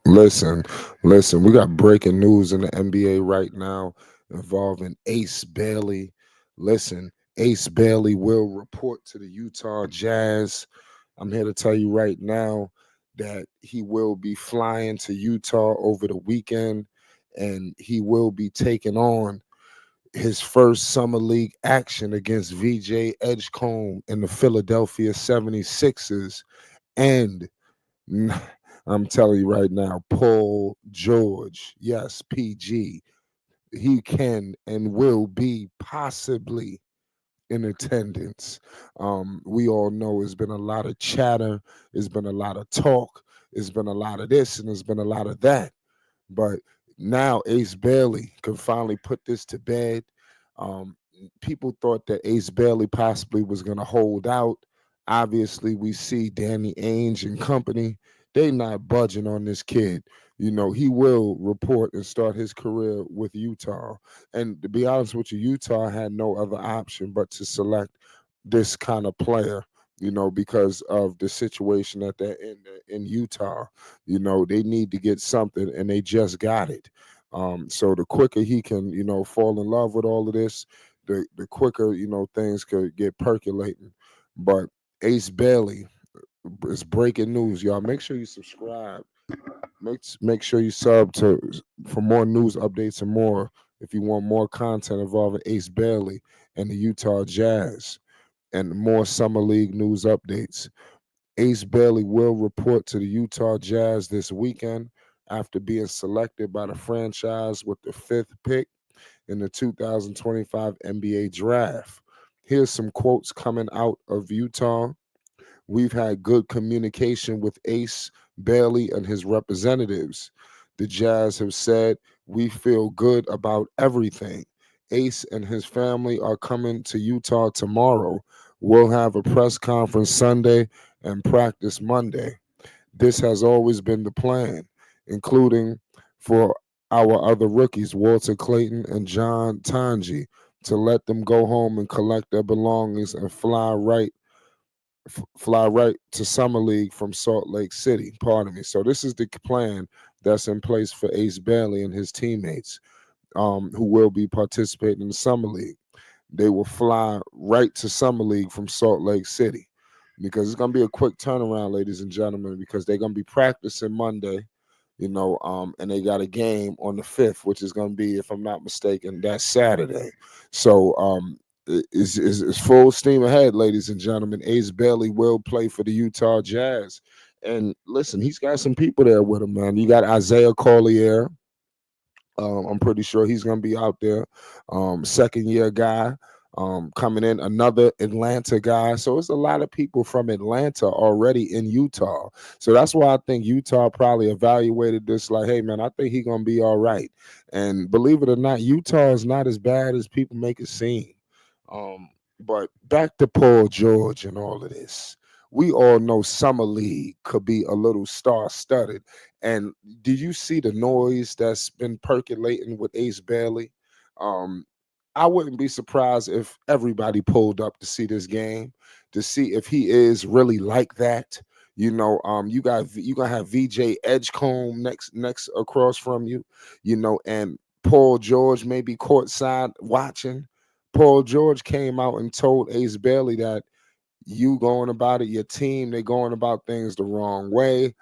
Listen, listen, we got breaking news in the NBA right now involving Ace Bailey. Listen, Ace Bailey will report to the Utah Jazz. I'm here to tell you right now that he will be flying to Utah over the weekend and he will be taking on his first summer league action against VJ Edgecombe in the Philadelphia 76ers. And I'm telling you right now, Paul George, yes, PG, he can and will be possibly in attendance. We all know it's been a lot of chatter, it's been a lot of talk, it's been a lot of this, and it's been a lot of that. But now Ace Bailey can finally put this to bed. Um, People thought that Ace Bailey possibly was going to hold out. Obviously, we see Danny Ainge and company. They not budging on this kid. You know, he will report and start his career with Utah. And to be honest with you, Utah had no other option but to select this kind of player, you know, because of the situation that they're in Utah. You know, they need to get something, and they just got it. So the quicker he can, you know, fall in love with all of this, the quicker, you know, things could get percolating. But Ace Bailey is breaking news, y'all. Make sure you subscribe. Make sure you sub to for more news updates and more. If you want more content involving Ace Bailey and the Utah Jazz and more summer league news updates. Ace Bailey will report to the Utah Jazz this weekend after being selected by the franchise with the fifth pick in the 2025 NBA draft. Here's some quotes coming out of Utah. We've had good communication with Ace Bailey and his representatives. The Jazz have said, we feel good about everything. Ace and his family are coming to Utah tomorrow. We'll have a press conference Sunday and practice Monday. This has always been the plan, including for our other rookies, Walter Clayton and John Tanji, to let them go home and collect their belongings and fly right to summer league from Salt Lake City. Pardon me. So this is the plan that's in place for Ace Bailey and his teammates, who will be participating in the summer league. They will fly right to summer league from Salt Lake City because it's going to be a quick turnaround, ladies and gentlemen, because they're going to be practicing Monday, you know, and they got a game on the 5th, which is going to be, if I'm not mistaken, that Saturday. So it's full steam ahead, ladies and gentlemen. Ace Bailey will play for the Utah Jazz. And listen, he's got some people there with him, man. You got Isaiah Collier. I'm pretty sure he's going to be out there. Second year guy coming in, another Atlanta guy. So it's a lot of people from Atlanta already in Utah. So that's why I think Utah probably evaluated this like, hey, man, I think he's going to be all right. And believe it or not, Utah is not as bad as people make it seem. Um, but back to Paul George and all of this. We all know Summer League could be a little star studded. And did you see the noise that's been percolating with Ace Bailey? Um, I wouldn't be surprised if everybody pulled up to see this game to see if he is really like that. You know, you gonna have VJ Edgecombe next across from you, you know, and Paul George maybe courtside watching. Paul George came out and told Ace Bailey that you going about it, your team, they going about things the wrong way.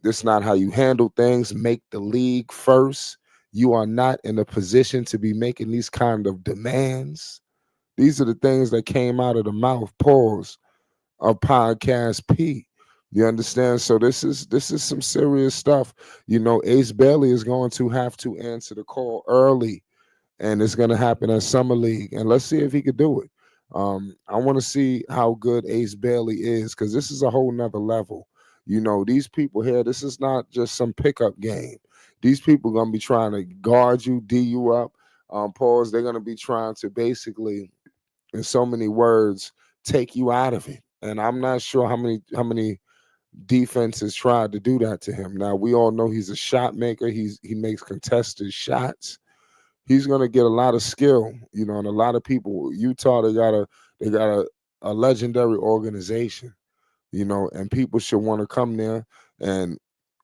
This is not how you handle things. Make the league first. You are not in a position to be making these kind of demands. These are the things that came out of the mouth, pause, of podcast P. You understand? So this is some serious stuff. You know, Ace Bailey is going to have to answer the call early, and it's going to happen at Summer League. And let's see if he could do it. I want to see how good Ace Bailey is because this is a whole nother level. You know, these people here, this is not just some pickup game. These people going to be trying to guard you, D you up. Pause. They're going to be trying to basically, in so many words, take you out of it. And I'm not sure how many defenses tried to do that to him. Now we all know he's a shot maker. He makes contested shots. He's gonna get a lot of skill, you know, and a lot of people. Utah, they got a legendary organization, you know, and people should want to come there and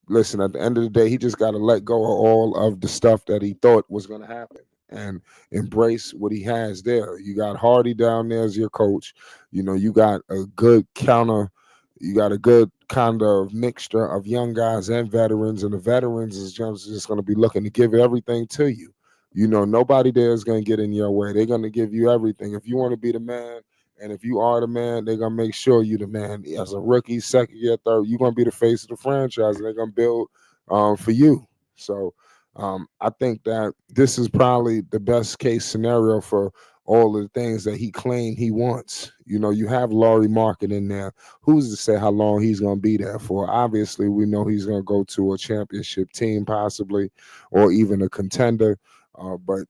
listen, at the end of the day, he just got to let go of all of the stuff that he thought was going to happen and embrace what he has there. You got Hardy down there as your coach. You know, you got a good counter. You got a good kind of mixture of young guys and veterans, and the veterans is just going to be looking to give everything to you. You know, nobody there is going to get in your way. They're going to give you everything. If you want to be the man, and if you are the man, they're gonna make sure you the man. As a rookie, second year, third, you're gonna be the face of the franchise, and they're gonna build for you. So I think that this is probably the best case scenario for all of the things that he claimed he wants. You know, you have Laurie Market in there. Who's to say how long he's gonna be there for? Obviously, we know he's gonna go to a championship team, possibly, or even a contender. But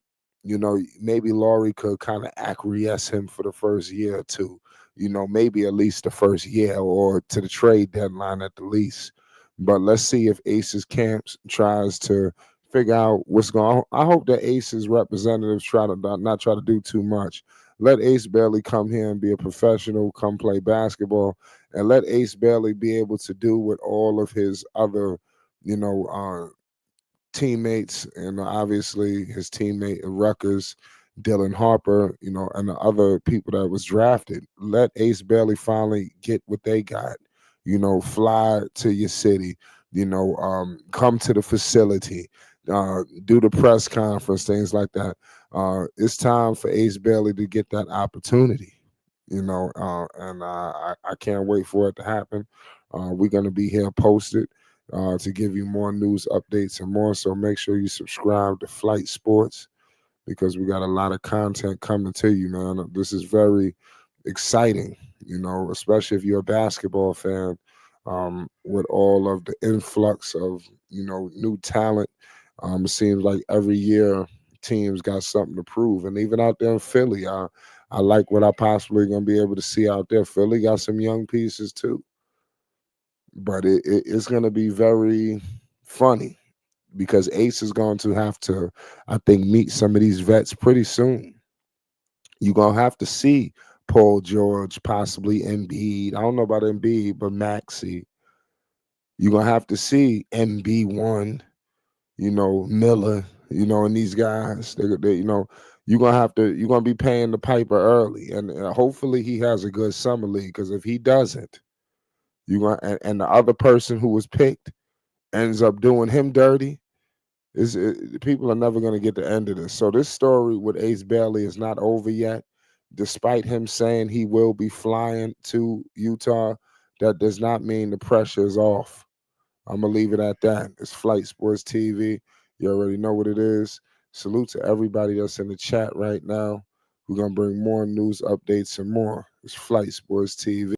you know, maybe Laurie could kind of acquiesce him for the first year or two. You know, maybe at least the first year or to the trade deadline at the least. But let's see if Aces Camps tries to figure out what's going on. I hope that Aces representatives try to not try to do too much. Let Ace Bailey come here and be a professional, come play basketball, and let Ace Bailey be able to do what all of his other, you know, teammates, and obviously his teammate at Rutgers, Dylan Harper, you know, and the other people that was drafted. Let Ace Bailey finally get what they got. You know, fly to your city. You know, come to the facility, do the press conference, things like that. It's time for Ace Bailey to get that opportunity. You know, and I can't wait for it to happen. We're gonna be here posted to give you more news updates and more. So make sure you subscribe to Flight Sports because we got a lot of content coming to you, man. This is very exciting, you know, especially if you're a basketball fan. With all of the influx of, you know, new talent, it seems like every year teams got something to prove. And even out there in Philly, I like what I possibly gonna be able to see out there. Philly got some young pieces too, but it's going to be very funny because Ace is going to have to, I think, meet some of these vets pretty soon. You're going to have to see Paul George, possibly Embiid. I don't know about Embiid, but Maxi. You're going to have to see MB1, you know, Miller, you know, and these guys. You know, you're going to be paying the piper early. And hopefully he has a good summer league because if he doesn't, you going and the other person who was picked ends up doing him dirty, people are never going to get the end of this. So this story with Ace Bailey is not over yet. Despite him saying he will be flying to Utah, that does not mean the pressure is off. I'm gonna leave it at that. It's Flight Sports TV. You already know what it is. Salute to everybody that's in the chat right now. We're gonna bring more news updates and more. It's Flight Sports TV.